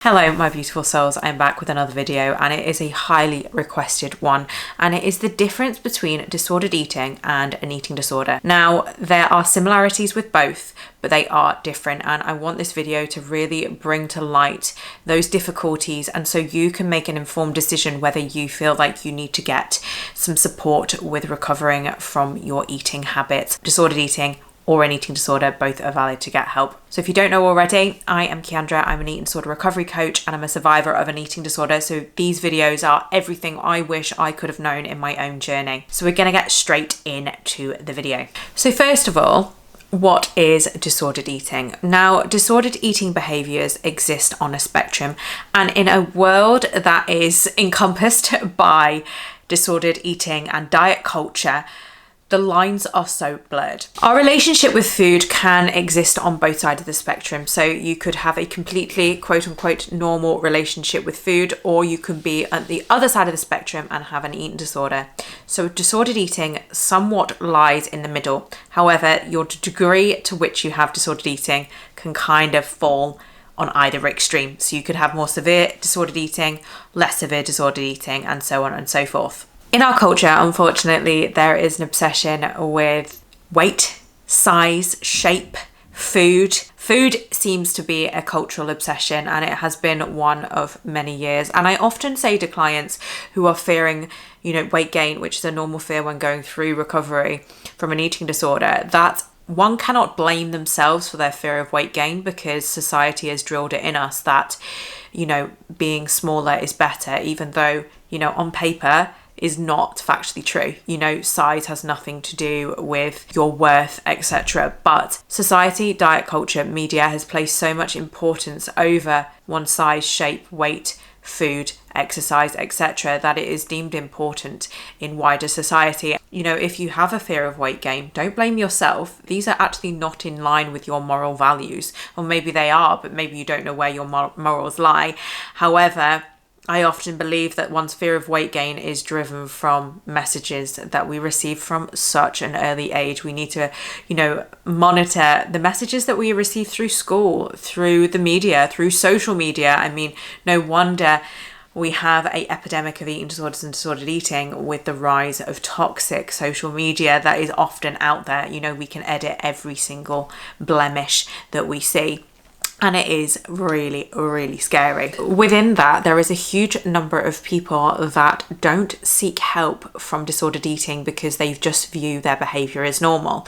Hello my beautiful souls, I'm back with another video and it is a highly requested one, and it is the difference between disordered eating and an eating disorder. Now there are similarities with both, but they are different, and I want this video to really bring to light those difficulties and so you can make an informed decision whether you feel like you need to get some support with recovering from your eating habits. Disordered eating or an eating disorder, both are valid to get help. So if you don't know already, I am Kiandra, I'm an eating disorder recovery coach and I'm a survivor of an eating disorder. So these videos are everything I wish I could have known in my own journey. So we're gonna get straight into the video. So first of all, what is disordered eating? Now, disordered eating behaviours exist on a spectrum, and in a world that is encompassed by disordered eating and diet culture, the lines are so blurred. Our relationship with food can exist on both sides of the spectrum. So you could have a completely quote unquote normal relationship with food, or you could be at the other side of the spectrum and have an eating disorder. So disordered eating somewhat lies in the middle. However, your degree to which you have disordered eating can kind of fall on either extreme. So you could have more severe disordered eating, less severe disordered eating, and so on and so forth. In our culture, unfortunately, there is an obsession with weight, size, shape, food. Food seems to be a cultural obsession, and it has been one of many years. And I often say to clients who are fearing, weight gain, which is a normal fear when going through recovery from an eating disorder, that one cannot blame themselves for their fear of weight gain, because society has drilled it in us that, being smaller is better, even though, on paper, is not factually true. Size has nothing to do with your worth, etc. But society, diet culture, media has placed so much importance over one size, shape, weight, food, exercise, etc., that it is deemed important in wider society. If you have a fear of weight gain, don't blame yourself. These are actually not in line with your moral values. Or maybe they are, but maybe you don't know where your morals lie. However, I often believe that one's fear of weight gain is driven from messages that we receive from such an early age. We need to, monitor the messages that we receive through school, through the media, through social media. I mean, no wonder we have an epidemic of eating disorders and disordered eating with the rise of toxic social media that is often out there. We can edit every single blemish that we see. And it is really, really scary. Within that, there is a huge number of people that don't seek help from disordered eating because they just view their behaviour as normal.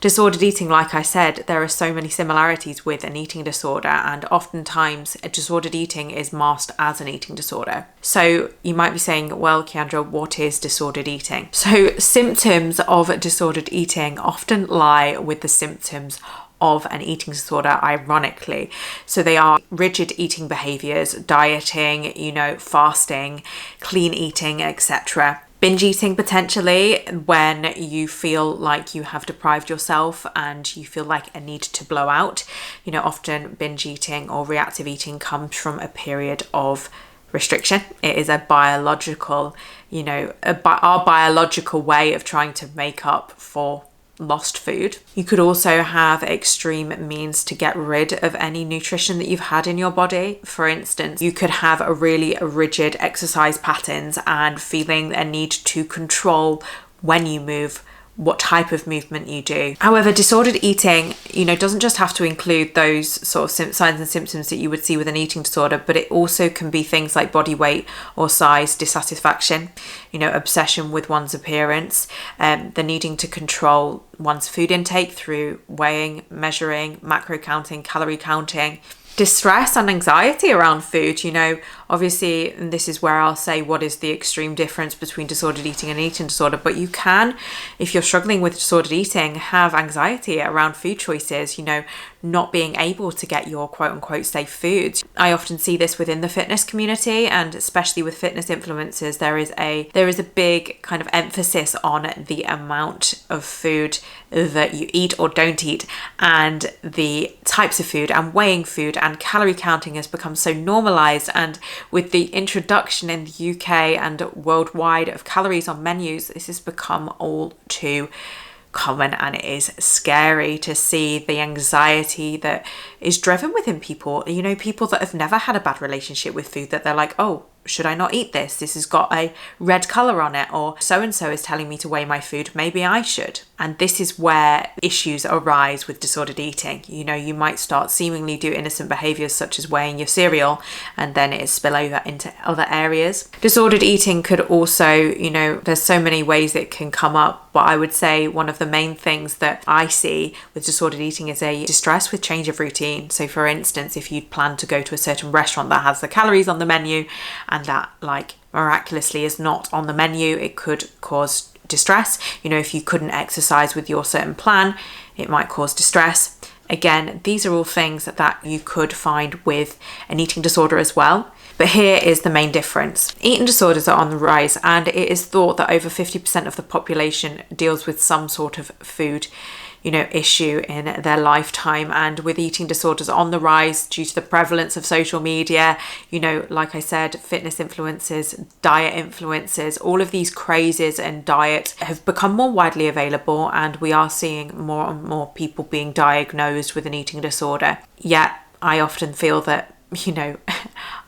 Disordered eating, like I said, there are so many similarities with an eating disorder, and oftentimes a disordered eating is masked as an eating disorder. So you might be saying, well, Kiandra, what is disordered eating? So symptoms of disordered eating often lie with the symptoms of an eating disorder, ironically. So they are rigid eating behaviors, dieting, fasting, clean eating, etc. Binge eating, potentially, when you feel like you have deprived yourself and you feel like a need to blow out. Often binge eating or reactive eating comes from a period of restriction. It is a biological, our biological way of trying to make up for lost food. You could also have extreme means to get rid of any nutrition that you've had in your body. For instance, you could have a really rigid exercise patterns and feeling a need to control when you move, what type of movement you do. However, disordered eating, doesn't just have to include those sort of signs and symptoms that you would see with an eating disorder, but it also can be things like body weight or size dissatisfaction, obsession with one's appearance, the needing to control one's food intake through weighing, measuring, macro counting, calorie counting, distress and anxiety around food. Obviously, and this is where I'll say what is the extreme difference between disordered eating and eating disorder, but you can, if you're struggling with disordered eating, have anxiety around food choices, not being able to get your quote unquote safe foods. I often see this within the fitness community, and especially with fitness influencers, there is a big kind of emphasis on the amount of food that you eat or don't eat, and the types of food, and weighing food, and calorie counting has become so normalized. And with the introduction in the UK and worldwide of calories on menus, this has become all too common, and it is scary to see the anxiety that is driven within people. You know, people that have never had a bad relationship with food, that they're like, oh, should I not eat this? This has got a red colour on it, or so-and-so is telling me to weigh my food, maybe I should. And this is where issues arise with disordered eating. You know, you might start seemingly do innocent behaviours such as weighing your cereal, and then it spill over into other areas. Disordered eating could also, you know, there's so many ways it can come up, but I would say one of the main things that I see with disordered eating is a distress with change of routine. So for instance, if you'd planned to go to a certain restaurant that has the calories on the menu and that like miraculously is not on the menu, it could cause distress. You know, if you couldn't exercise with your certain plan, it might cause distress. Again, these are all things that you could find with an eating disorder as well. But here is the main difference. Eating disorders are on the rise, and it is thought that over 50% of the population deals with some sort of food, you know, issue in their lifetime. And with eating disorders on the rise due to the prevalence of social media, you know, like I said, fitness influencers, diet influencers, all of these crazes and diet have become more widely available, and we are seeing more and more people being diagnosed with an eating disorder. Yet I often feel that, you know,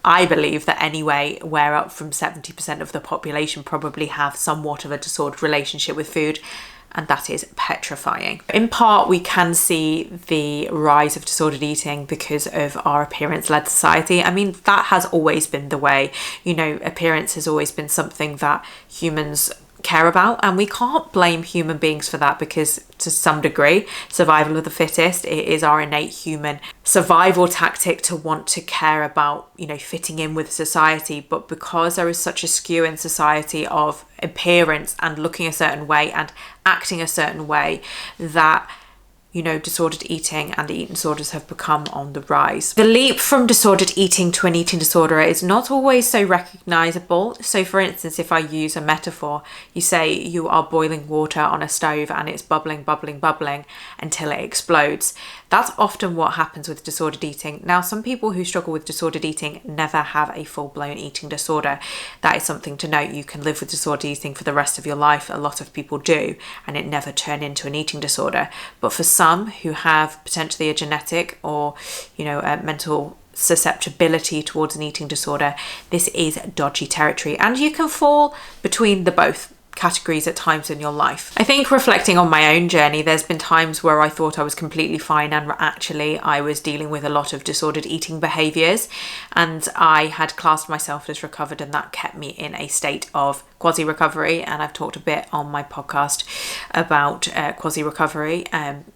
I believe that anyway, where up from 70% of the population probably have somewhat of a disordered relationship with food, and that is petrifying. In part, we can see the rise of disordered eating because of our appearance-led society. I mean, that has always been the way. You know, appearance has always been something that humans care about, and we can't blame human beings for that, because to some degree, survival of the fittest, it is our innate human survival tactic to want to care about, you know, fitting in with society. But because there is such a skew in society of appearance and looking a certain way and acting a certain way, that, you know, disordered eating and eating disorders have become on the rise. The leap from disordered eating to an eating disorder is not always so recognizable. So for instance, if I use a metaphor, you say you are boiling water on a stove and it's bubbling, bubbling, bubbling until it explodes. That's often what happens with disordered eating. Now, some people who struggle with disordered eating never have a full-blown eating disorder. That is something to note. You can live with disordered eating for the rest of your life. A lot of people do, and it never turn into an eating disorder. But for some who have potentially a genetic or, you know, a mental susceptibility towards an eating disorder, this is dodgy territory, and you can fall between the both categories at times in your life. I think reflecting on my own journey, there's been times where I thought I was completely fine, and actually I was dealing with a lot of disordered eating behaviours, and I had classed myself as recovered, and that kept me in a state of quasi-recovery. And I've talked a bit on my podcast about quasi-recovery,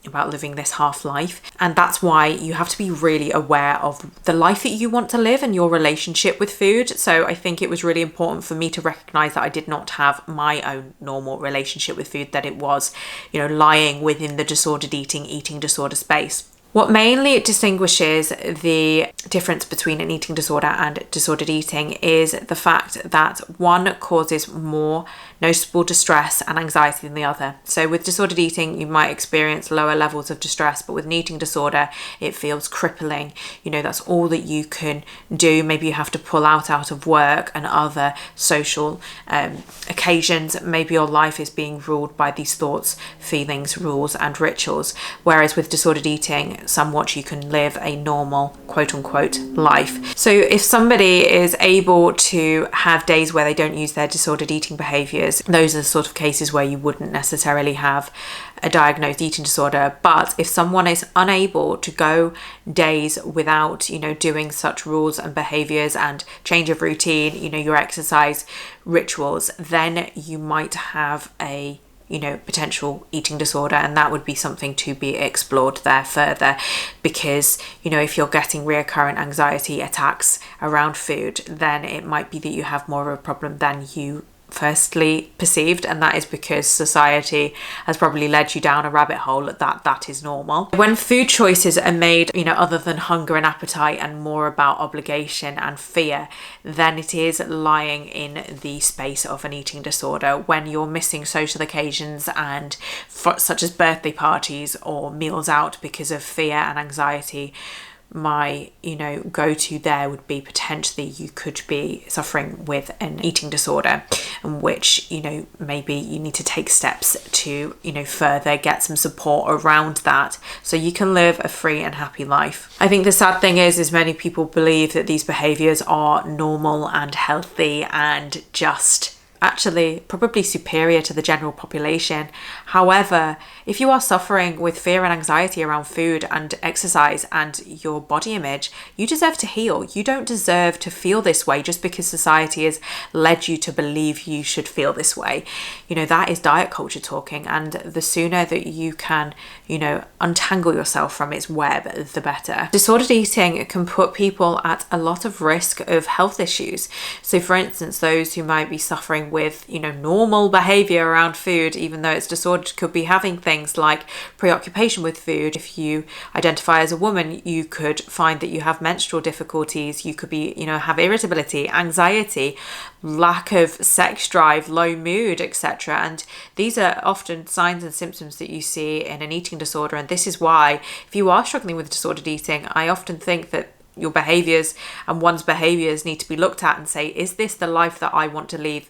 about living this half-life, and that's why you have to be really aware of the life that you want to live and your relationship with food. So I think it was really important for me to recognise that I did not have my own normal relationship with food, that it was, you know, lying within the disordered eating disorder space. What mainly distinguishes the difference between an eating disorder and disordered eating is the fact that one causes more noticeable distress and anxiety than the other. So with disordered eating, you might experience lower levels of distress, but with an eating disorder, it feels crippling. You know, that's all that you can do. Maybe you have to pull out of work and other social occasions. Maybe your life is being ruled by these thoughts, feelings, rules, and rituals. Whereas with disordered eating, somewhat you can live a normal, quote unquote, life. So if somebody is able to have days where they don't use their disordered eating behaviours, those are the sort of cases where you wouldn't necessarily have a diagnosed eating disorder. But if someone is unable to go days without, you know, doing such rules and behaviours and change of routine, you know, your exercise rituals, then you might have a, you know, potential eating disorder, and that would be something to be explored there further. Because, you know, if you're getting recurrent anxiety attacks around food, then it might be that you have more of a problem than you firstly perceived, and that is because society has probably led you down a rabbit hole that is normal. When food choices are made, you know, other than hunger and appetite and more about obligation and fear, then it is lying in the space of an eating disorder. When you're missing social occasions and such as birthday parties or meals out because of fear and anxiety my, go-to there would be potentially you could be suffering with an eating disorder, in which, maybe you need to take steps to, further get some support around that so you can live a free and happy life. I think the sad thing is many people believe that these behaviors are normal and healthy and just actually probably superior to the general population. However, if you are suffering with fear and anxiety around food and exercise and your body image, you deserve to heal. You don't deserve to feel this way just because society has led you to believe you should feel this way. That is diet culture talking, and the sooner that you can, untangle yourself from its web, the better. Disordered eating can put people at a lot of risk of health issues. So for instance, those who might be suffering with, normal behavior around food, even though it's disordered, could be having things like preoccupation with food. If you identify as a woman, you could find that you have menstrual difficulties. You could be, have irritability, anxiety, lack of sex drive, low mood, etc. And these are often signs and symptoms that you see in an eating disorder. And this is why, if you are struggling with disordered eating, I often think that your behaviors and one's behaviors need to be looked at and say, is this the life that I want to lead?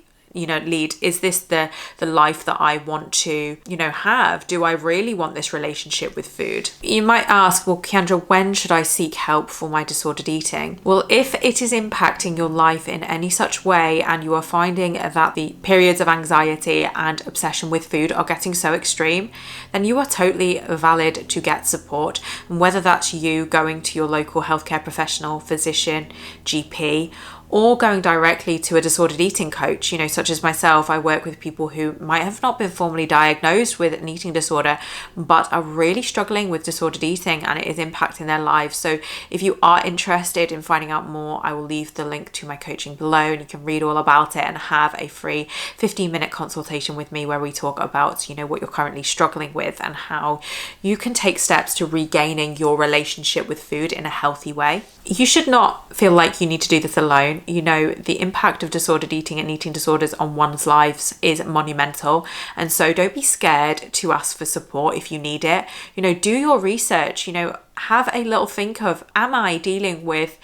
Is this the life that I want to, have? Do I really want this relationship with food? You might ask, well, Kiandra, when should I seek help for my disordered eating? Well, if it is impacting your life in any such way and you are finding that the periods of anxiety and obsession with food are getting so extreme, then you are totally valid to get support. And whether that's you going to your local healthcare professional, physician, GP, or going directly to a disordered eating coach, such as myself. I work with people who might have not been formally diagnosed with an eating disorder, but are really struggling with disordered eating and it is impacting their lives. So if you are interested in finding out more, I will leave the link to my coaching below and you can read all about it and have a free 15-minute consultation with me where we talk about, what you're currently struggling with and how you can take steps to regaining your relationship with food in a healthy way. You should not feel like you need to do this alone. The impact of disordered eating and eating disorders on one's lives is monumental. And so don't be scared to ask for support if you need it. Do your research, have a little think of, am I dealing with,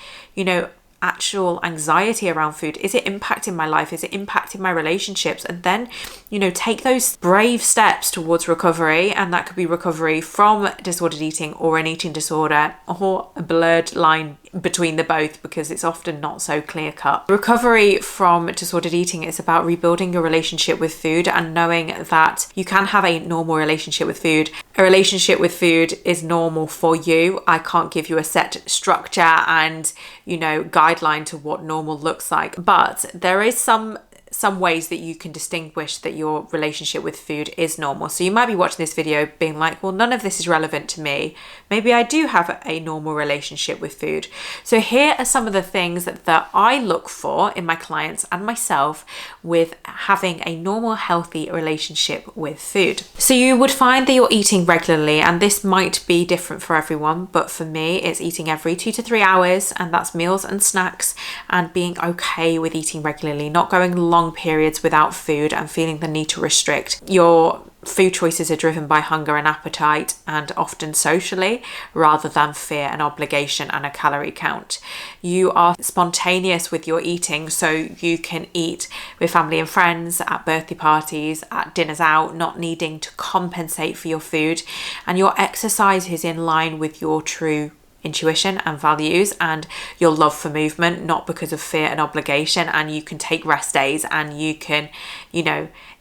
actual anxiety around food? Is it impacting my life? Is it impacting my relationships? And then, take those brave steps towards recovery. And that could be recovery from disordered eating or an eating disorder, or a blurred line between the both, because it's often not so clear cut. Recovery from disordered eating is about rebuilding your relationship with food and knowing that you can have a normal relationship with food. A relationship with food is normal for you. I can't give you a set structure and, guideline to what normal looks like, but there is some ways that you can distinguish that your relationship with food is normal. So you might be watching this video being like, well, none of this is relevant to me. Maybe I do have a normal relationship with food. So here are some of the things that I look for in my clients and myself with having a normal, healthy relationship with food. So you would find that you're eating regularly, and this might be different for everyone, but for me, it's eating every 2 to 3 hours, and that's meals and snacks, and being okay with eating regularly, not going long periods without food and feeling the need to restrict. Your food choices are driven by hunger and appetite, and often socially, rather than fear and obligation and a calorie count. You are spontaneous with your eating, so you can eat with family and friends, at birthday parties, at dinners out, not needing to compensate for your food. And your exercise is in line with your true intuition and values and your love for movement, not because of fear and obligation. And you can take rest days, and you can,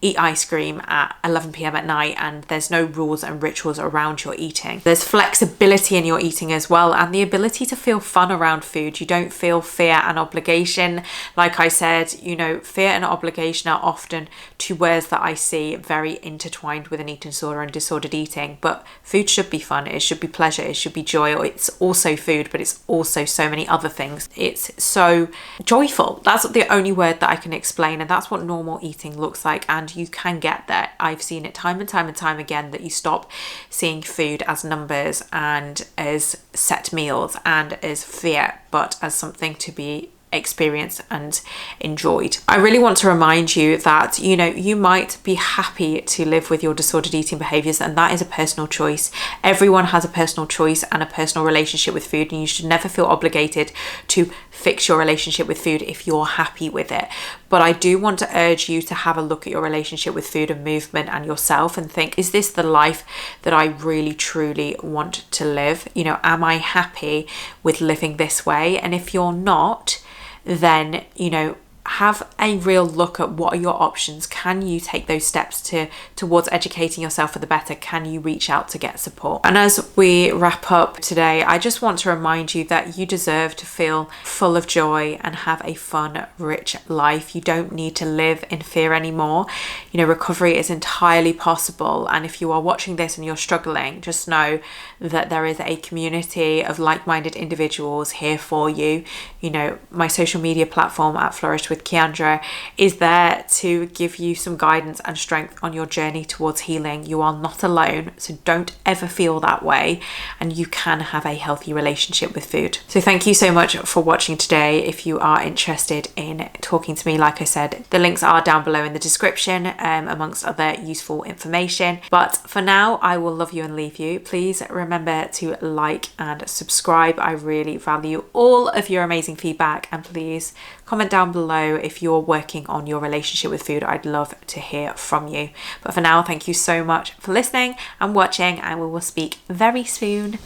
eat ice cream at 11 p.m. at night, and there's no rules and rituals around your eating. There's flexibility in your eating as well, and the ability to feel fun around food. You don't feel fear and obligation. Like I said, fear and obligation are often two words that I see very intertwined with an eating disorder and disordered eating. But food should be fun, it should be pleasure, it should be joy. It's also food, but it's also so many other things. It's so joyful. That's the only word that I can explain, and that's what normal eating looks like. And you can get there. I've seen it time and time and time again, that you stop seeing food as numbers and as set meals and as fear, but as something to be experienced and enjoyed. I really want to remind you that, you know, you might be happy to live with your disordered eating behaviors, and that is a personal choice. Everyone has a personal choice and a personal relationship with food, and you should never feel obligated to fix your relationship with food if you're happy with it. But I do want to urge you to have a look at your relationship with food and movement and yourself and think, is this the life that I really truly want to live? You know, am I happy with living this way? And if you're not, then, you know, have a real look at what are your options. Can you take those steps towards educating yourself for the better? Can you reach out to get support? And as we wrap up today, I just want to remind you that you deserve to feel full of joy and have a fun, rich life. You don't need to live in fear anymore. You know, recovery is entirely possible. And if you are watching this and you're struggling, just know that there is a community of like-minded individuals here for you. You know, my social media platform at Flourish with Kiandra is there to give you some guidance and strength on your journey towards healing. You are not alone, so don't ever feel that way, and you can have a healthy relationship with food. So thank you so much for watching today. If you are interested in talking to me, like I said, the links are down below in the description, amongst other useful information. But for now, I will love you and leave you. Please remember to like and subscribe. I really value all of your amazing feedback, and please comment down below if you're working on your relationship with food. I'd love to hear from you. But for now, thank you so much for listening and watching, and we will speak very soon.